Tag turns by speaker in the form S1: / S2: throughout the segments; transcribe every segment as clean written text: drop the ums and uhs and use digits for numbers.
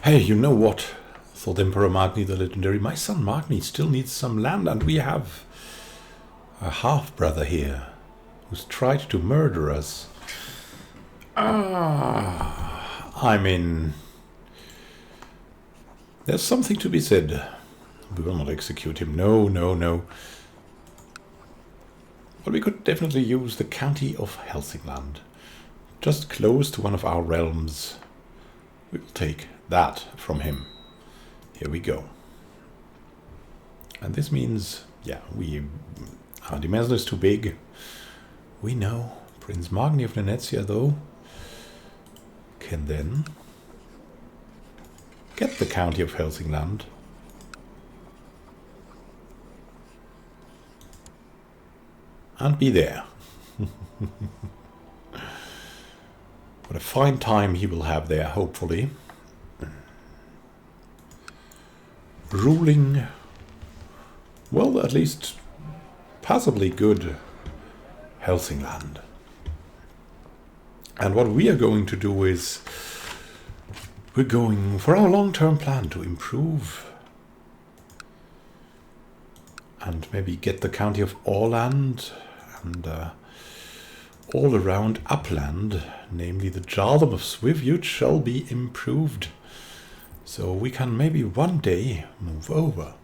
S1: Hey, you know what? Thought Emperor Magni the Legendary. My son Magni still needs some land, and we have a half-brother here who's tried to murder us. I mean, there's something to be said. We will not execute him. No, no, no. But we could definitely use the county of Helsingland. Just close to one of our realms. We will take that from him. Here we go. And this means, yeah, our dimension is too big. We know. Prince Magni of Venezia, though, can then get the county of Helsingland. And be there. What a fine time he will have there, hopefully. Ruling, well, at least passably good Helsingland. And what we are going to do is we're going for our long-term plan to improve and maybe get the county of Åland and all around upland, namely the Jarldom of Swivut, shall be improved. So we can maybe one day move over.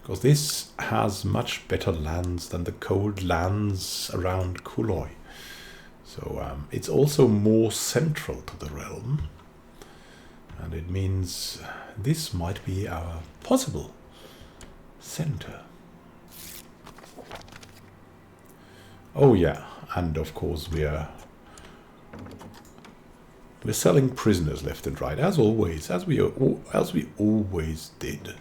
S1: Because this has much better lands than the cold lands around Kuloi. So it's also more central to the realm. And it means this might be our possible center. Oh yeah, and of course we're selling prisoners left and right, as always, as we always did.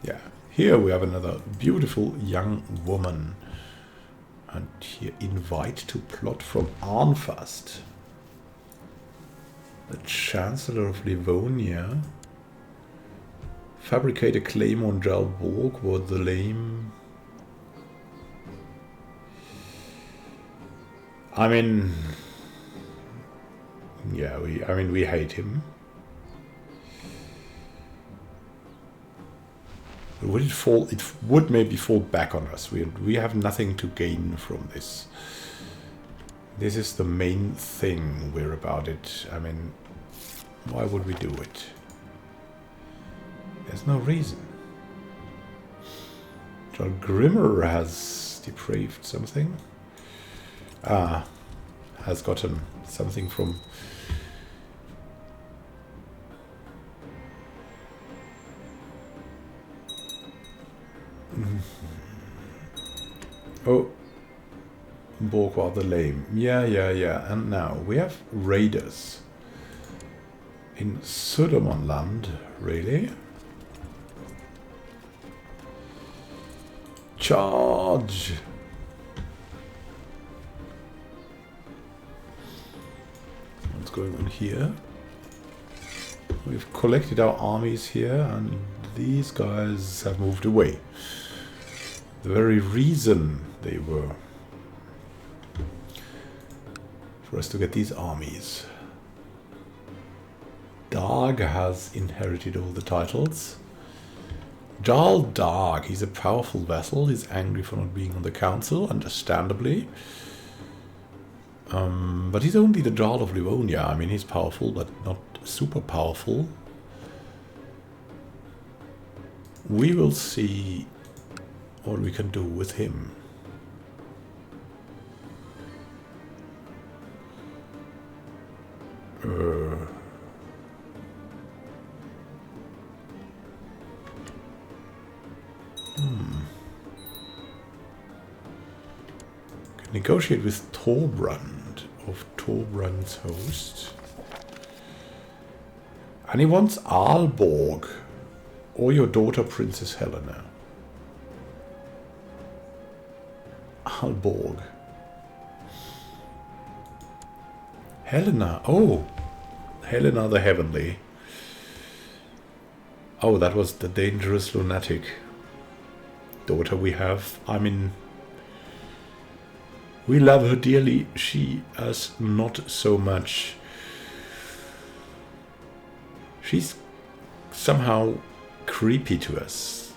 S1: Yeah, here we have another beautiful young woman, and here invite to plot from Arnfast, the Chancellor of Livonia. Fabricate a claim on Jalborg, what the lame. I mean, yeah, we hate him. Would it fall? It would maybe fall back on us. We have nothing to gain from this. This is the main thing we're about it. I mean, why would we do it? There's no reason. Jarl Grimmer has depraved something. Has gotten something from oh, Borgward the Lame. Yeah. And now we have raiders in Södermanland, really? Charge! What's going on here? We've collected our armies here, and these guys have moved away. The very reason they were for us to get these armies. Dag has inherited all the titles. Jarl Dag, he's a powerful vassal. He's angry for not being on the council, understandably. But he's only the Jarl of Livonia. I mean, he's powerful, but not super powerful. We will see what we can do with him. Can negotiate with Torbrand of Torbrand's host. And he wants Aalborg or your daughter Princess Helena. Aalborg. Helena. Oh, Helena the Heavenly. Oh, that was the dangerous lunatic daughter we have. I mean, we love her dearly. She has not so much She's somehow creepy to us.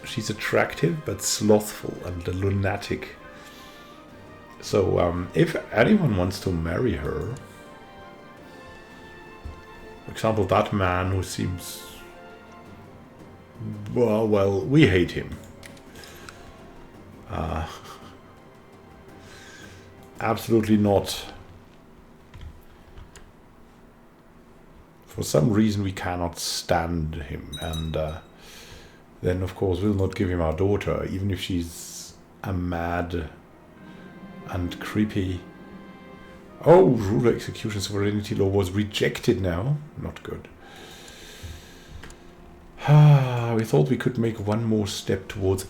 S1: She's attractive but slothful and a lunatic. So if anyone wants to marry her, for example, that man who seems... Well, we hate him. Absolutely not. For some reason we cannot stand him, and then of course we'll not give him our daughter, even if she's a mad and creepy... Oh, ruler execution sovereignty law was rejected now. Not good. We thought we could make one more step towards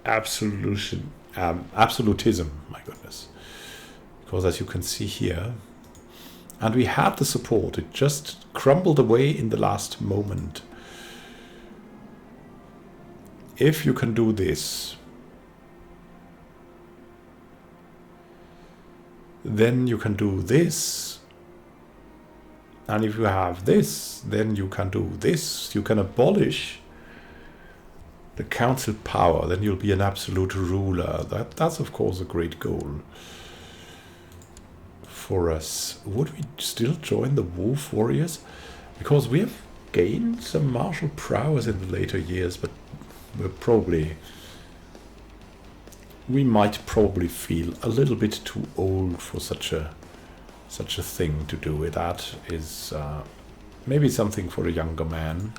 S1: absolutism, my goodness. Because as you can see here, and we had the support, it just crumbled away in the last moment. If you can do this, then you can do this. And if you have this, then you can do this. You can abolish the council power, then you'll be an absolute ruler. That's of course a great goal for us. Would we still join the Wolf Warriors? Because we have gained some martial prowess in the later years, but we might probably feel a little bit too old for such a thing to do. That is maybe something for a younger man.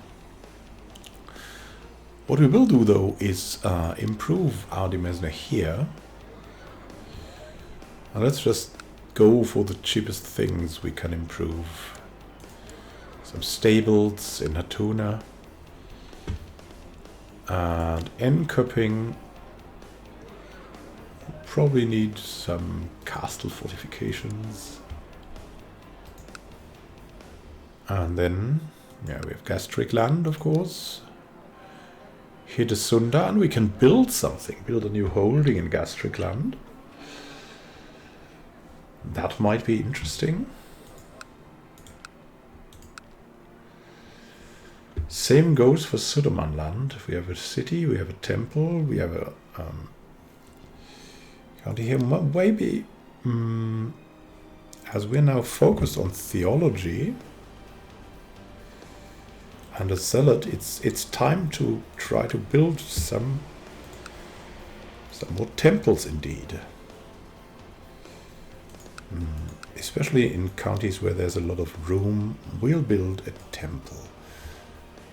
S1: What we will do though is improve our Demesne here. And let's just go for the cheapest things we can improve. Some stables in Hatuna. And Enköping. Probably need some castle fortifications. And then, yeah, we have Gastric land, of course. Hedesunda, and we can build something. Build a new holding in Gastric land. That might be interesting. Same goes for Suderman land. We have a city, we have a temple, we have a county here. Maybe, as we're now focused on theology and a zealot, it's time to try to build some more temples indeed. Especially in counties where there's a lot of room, we'll build a temple.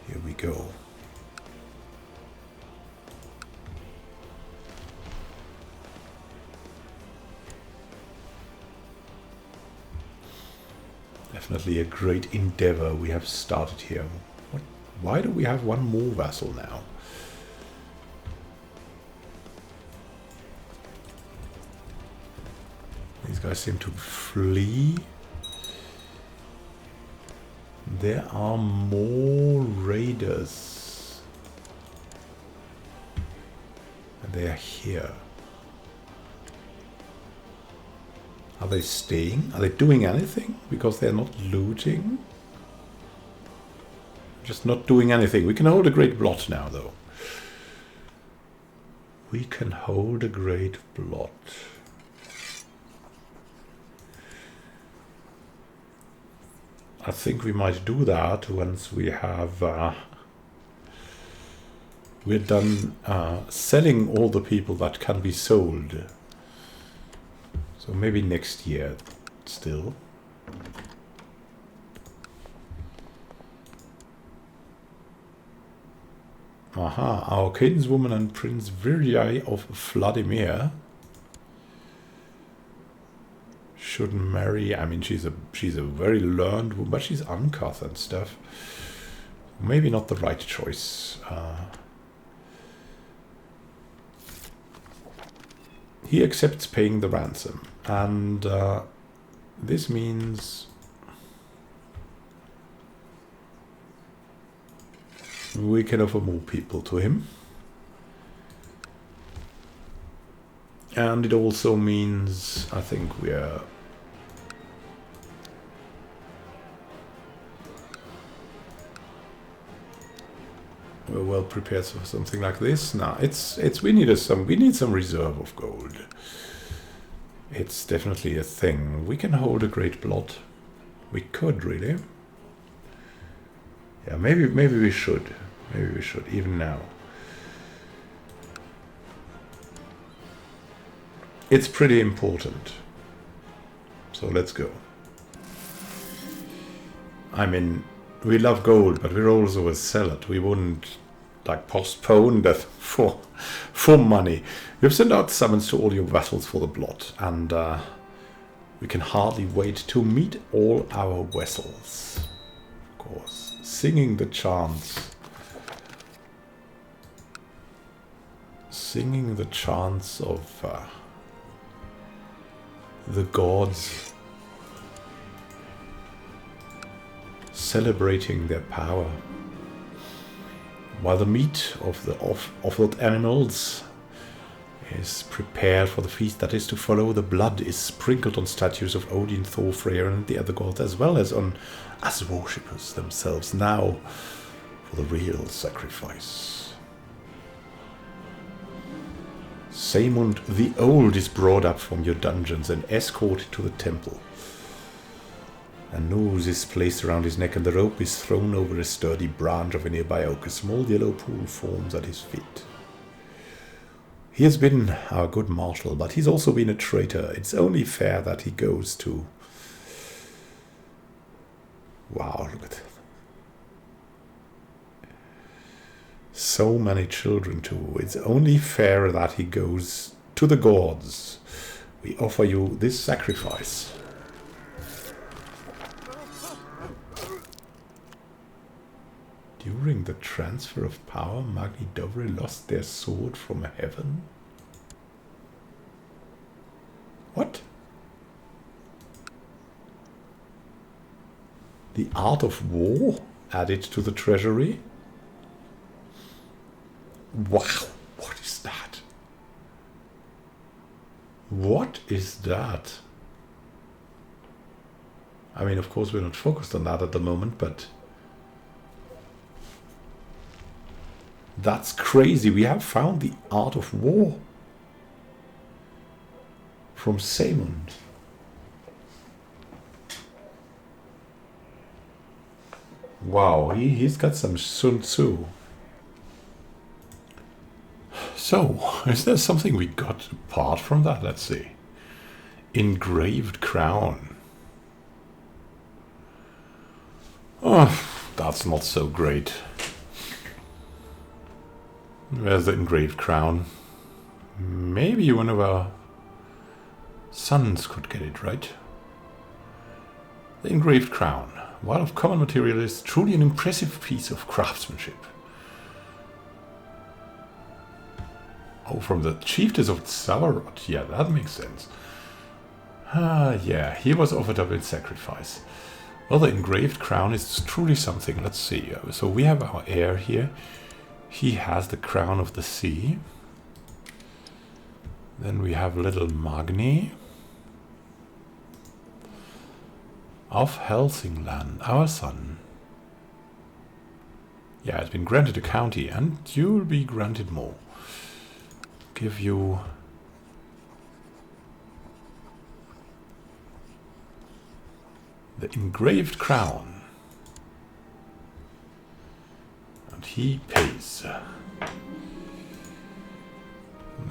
S1: Here we go. Definitely a great endeavor we have started here. Why do we have one more vassal now? These guys seem to flee. There are more raiders. And they are here. Are they staying? Are they doing anything? Because they're not looting? Just not doing anything. We can hold a great blot now, though. We can hold a great blot. I think we might do that once we have... we're done selling all the people that can be sold. So maybe next year still. Aha, our kinswoman and Prince Virjai of Vladimir should marry. I mean, she's a very learned woman, but she's uncouth and stuff. Maybe not the right choice. He accepts paying the ransom, and this means we can offer more people to him. And it also means, I think, we're we're well prepared for something like this. Now, we need some reserve of gold. It's definitely a thing. We can hold a great blot. We could really. Yeah, maybe we should. Maybe we should even now. It's pretty important. So let's go. I mean, we love gold, but we're also a seller. We wouldn't like postpone that for money. You've sent out summons to all your vassals for the blot, and we can hardly wait to meet all our vassals. Of course, singing the chants. Singing the chants of the gods, celebrating their power, while the meat of the offered animals is prepared for the feast that is to follow. The blood is sprinkled on statues of Odin, Thor, Freyr, and the other gods, as well as on us worshippers themselves, now for the real sacrifice. Saemund the Old is brought up from your dungeons and escorted to the temple. A noose is placed around his neck and the rope is thrown over a sturdy branch of a nearby oak. A small yellow pool forms at his feet. He has been our good marshal, but he's also been a traitor. It's only fair that he goes to... Wow, look at that. So many children too. It's only fair that he goes to the gods. We offer you this sacrifice. During the transfer of power, Magni Dovre lost their sword from heaven. What? The art of war added to the treasury? Wow, what is that? What is that? I mean, of course, we're not focused on that at the moment, but that's crazy. We have found the art of war from Saemund. Wow, he's got some Sun Tzu. So, is there something we got apart from that? Let's see. Engraved crown. Oh, that's not so great. Where's the engraved crown? Maybe one of our sons could get it, right? The engraved crown, while of common material, is truly an impressive piece of craftsmanship. Oh, from the chiefess of Savarot. Yeah, that makes sense. Yeah, he was offered up in sacrifice. Well, the engraved crown is truly something. Let's see. So we have our heir here. He has the crown of the sea. Then we have little Magni of Helsingland, our son. Yeah, it's been granted a county, and you'll be granted more. Give you the engraved crown. And he pays. And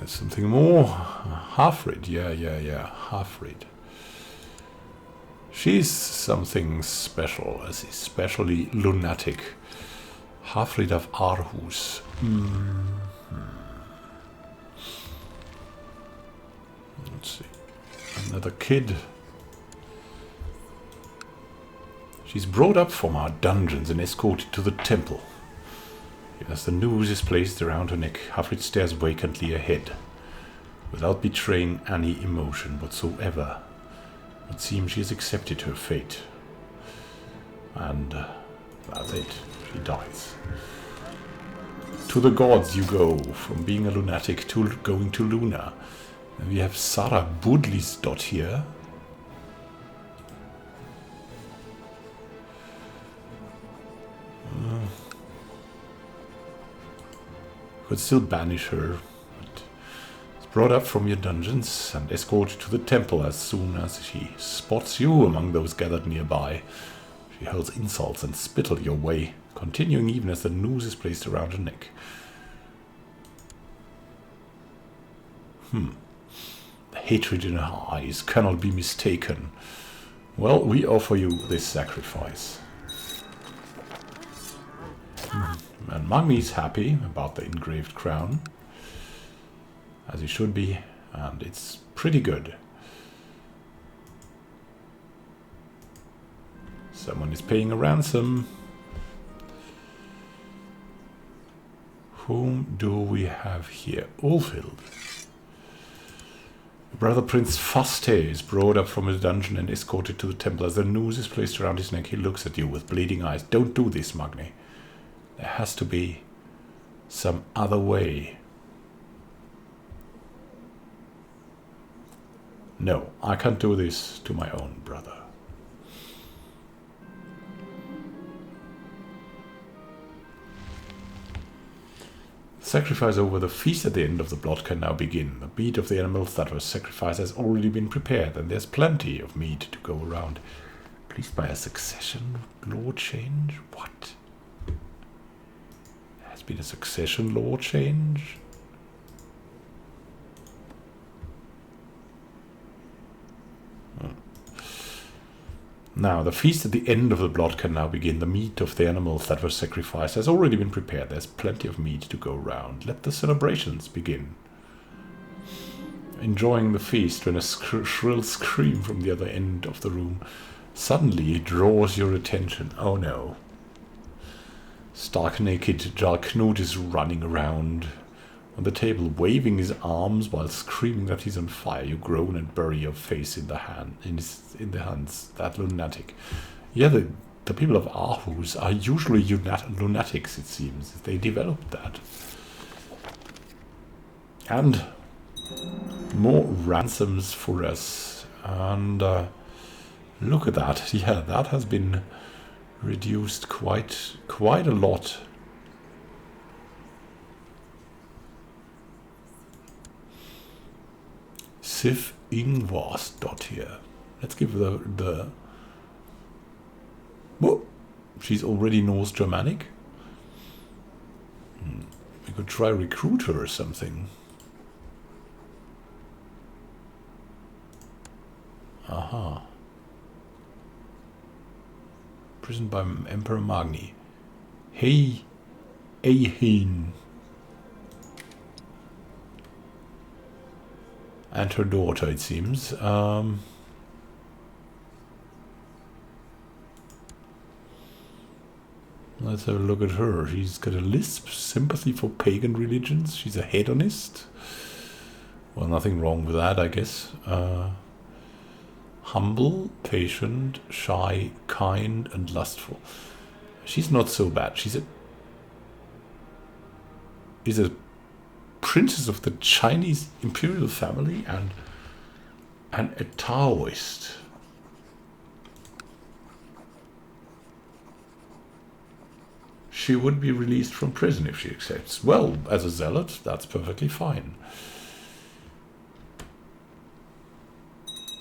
S1: there's something more. Halfrid, yeah. Halfrid. She's something special, especially lunatic. Halfrid of Aarhus. Let's see. Another kid. She's brought up from our dungeons and escorted to the temple. As the noose is placed around her neck, Halfrid stares vacantly ahead, without betraying any emotion whatsoever. It seems she has accepted her fate. And that's it. She dies. To the gods you go, from being a lunatic to going to Luna. And we have Sarah Budlisdott here. Could still banish her. But it's brought up from your dungeons and escorted to the temple as soon as she spots you among those gathered nearby. She hurls insults and spittle your way, continuing even as the noose is placed around her neck. The hatred in her eyes cannot be mistaken. Well, we offer you this sacrifice. And Magni's happy about the engraved crown, as he should be, and it's pretty good. Someone is paying a ransom. Whom do we have here? Ulfild. Brother Prince Faste is brought up from his dungeon and escorted to the temple. As the noose is placed around his neck, he looks at you with bleeding eyes. Don't do this, Magni. There has to be some other way. No, I can't do this to my own brother. Sacrifice over the feast at the end of the blood can now begin. The meat of the animals that was sacrificed has already been prepared, and there's plenty of meat to go around. Please by a succession law change? What? There has been a succession law change? Now, the feast at the end of the blood can now begin. The meat of the animals that were sacrificed has already been prepared. There's plenty of meat to go around. Let the celebrations begin. Enjoying the feast when a shrill scream from the other end of the room suddenly draws your attention. Oh no. Stark naked Jarl Knut is running around on the table, waving his arms while screaming that he's on fire. You groan and bury your face in the hands. That lunatic. Yeah, the people of Aarhus are usually lunatics, it seems. They developed that. And more ransoms for us. And look at that. Yeah, that has been reduced quite a lot. Sif Ingvars dot here. Let's give the whoa, she's already Norse Germanic. We could try recruit her or something. Aha. Imprisoned by Emperor Magni. Hey, Eihin. And her daughter, it seems. Let's have a look at her. She's got a lisp, sympathy for pagan religions. She's a hedonist. Well, nothing wrong with that, I guess. Humble, patient, shy, kind, and lustful. She's not so bad. She's a princess of the Chinese imperial family and a Taoist. She would be released from prison if she accepts. Well, as a zealot, that's perfectly fine.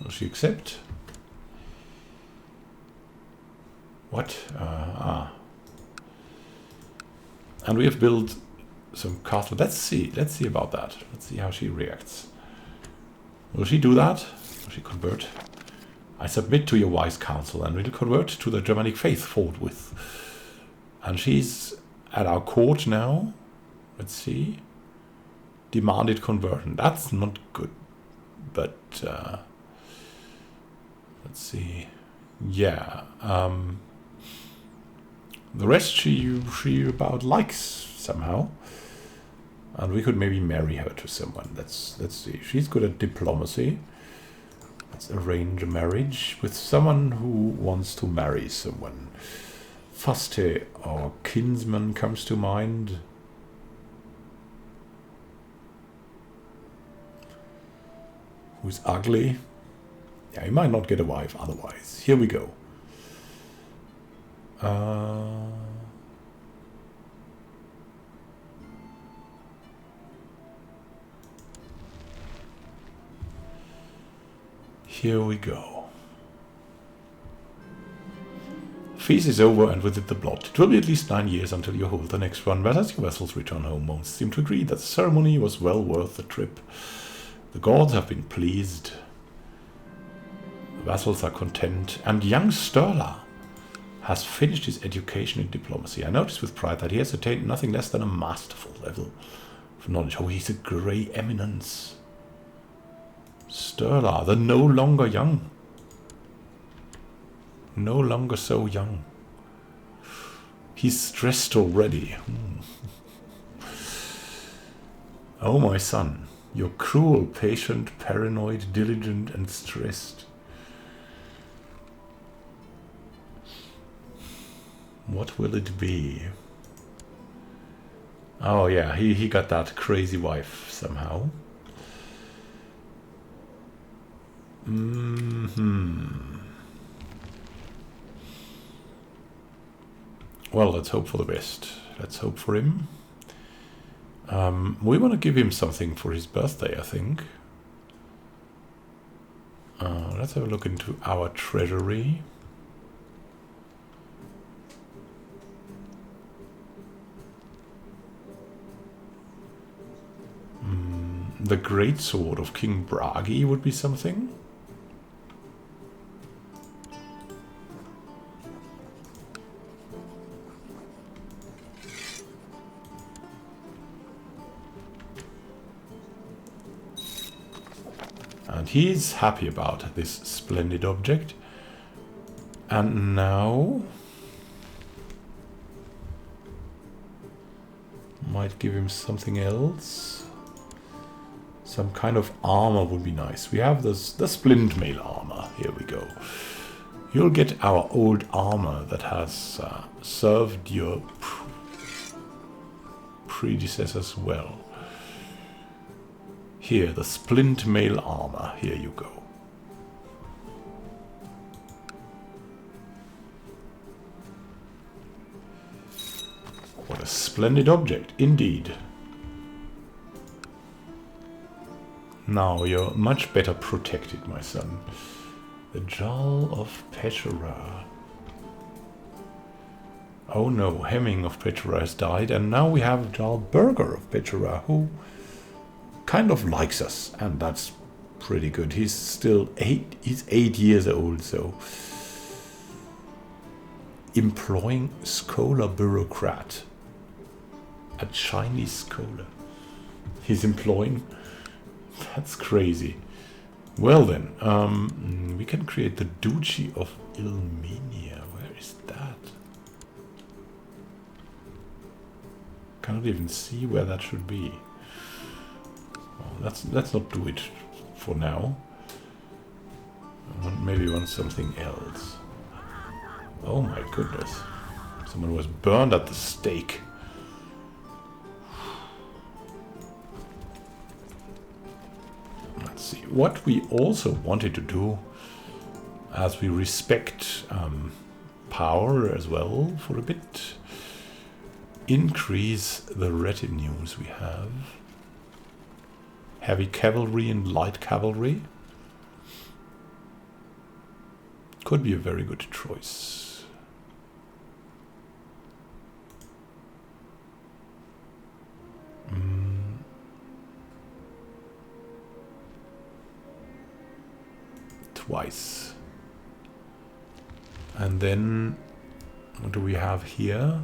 S1: Will she accept? What? And we have built some castle. Let's see about that. Let's see how she reacts. Will she do that? Will she convert? I submit to your wise counsel and will convert to the Germanic faith forthwith. And she's at our court now. Let's see. Demanded conversion. That's not good. But let's see. Yeah. The rest she about likes somehow. And we could maybe marry her to someone. Let's see. She's good at diplomacy. Let's arrange a marriage with someone who wants to marry someone. Faste, our kinsman, comes to mind. Who's ugly. Yeah, he might not get a wife otherwise. Here we go. Here we go. Feast is over, and with it the blood. It will be at least 9 years until you hold the next one, but as your vessels return home, most seem to agree that the ceremony was well worth the trip. The gods have been pleased. The vassals are content, and young Sturla has finished his education in diplomacy. I notice with pride that he has attained nothing less than a masterful level of knowledge. Oh, he's a grey eminence. Sturla, the no longer young. No longer so young. He's stressed already. Oh, my son, you're cruel, patient, paranoid, diligent, and stressed. What will it be? Oh yeah, he got that crazy wife somehow. Well, let's hope for the best. Let's hope for him. We want to give him something for his birthday, I think. Let's have a look into our treasury. The great sword of King Bragi would be something. And he's happy about this splendid object. And now might give him something else. Some kind of armor would be nice. We have the splint mail armor. Here we go. You'll get our old armor that has served your predecessors well. Here, the splint mail armor. Here you go. What a splendid object, indeed. Now you're much better protected, my son. The Jarl of Petera. Oh no, Hemming of Petera has died, and now we have Jarl Berger of Petera, who kind of likes us, and that's pretty good. He's still he's 8 years old, so employing scholar bureaucrat. A Chinese scholar. He's employing. That's crazy. Well then, we can create the Duchy of Ilmenia. Where is that? Cannot even see where that should be. Well, let's not do it for now. Maybe we want something else. Oh my goodness. Someone was burned at the stake. Let's see. What we also wanted to do, as we respect power as well for a bit, increase the retinues we have. Heavy cavalry and light cavalry. Could be a very good choice. Twice. And then what do we have here?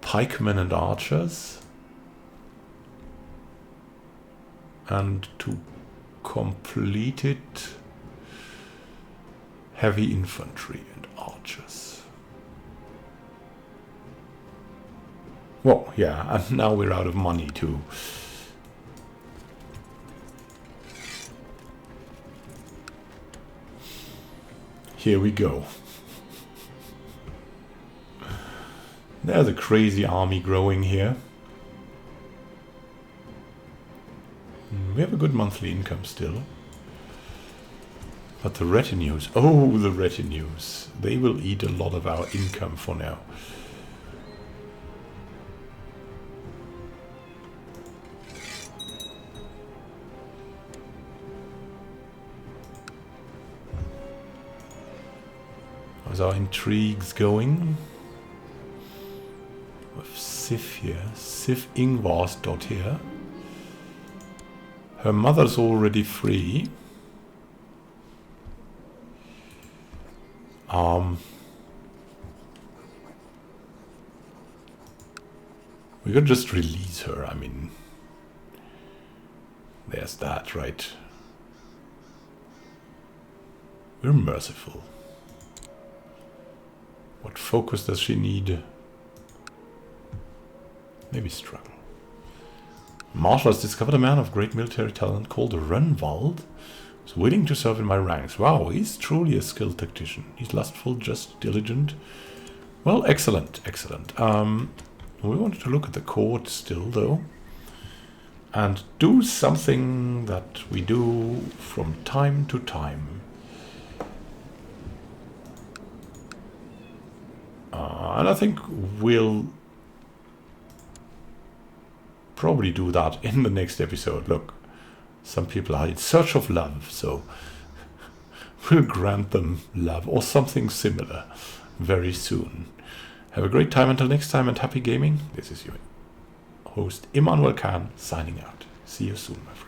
S1: Pikemen and archers. And to complete it, heavy infantry and archers. Well, yeah, and now we're out of money too. Here we go. There's a crazy army growing here. We have a good monthly income still. But the retinues, oh, the retinues. They will eat a lot of our income for now. How's our intrigues going? With Sif here. Sif Ingvar's dot here. Her mother's already free. We could just release her, I mean. There's that, right? We're merciful. What focus does she need? Maybe struggle. Marshal has discovered a man of great military talent called Runwald. Is willing to serve in my ranks. Wow, he's truly a skilled tactician. He's lustful, just, diligent. Well, excellent, excellent. We wanted to look at the court still, though. And do something that we do from time to time. And I think we'll probably do that in the next episode. Look, some people are in search of love, so we'll grant them love or something similar very soon. Have a great time until next time and happy gaming. This is your host Immanuel Khan signing out. See you soon, my friend.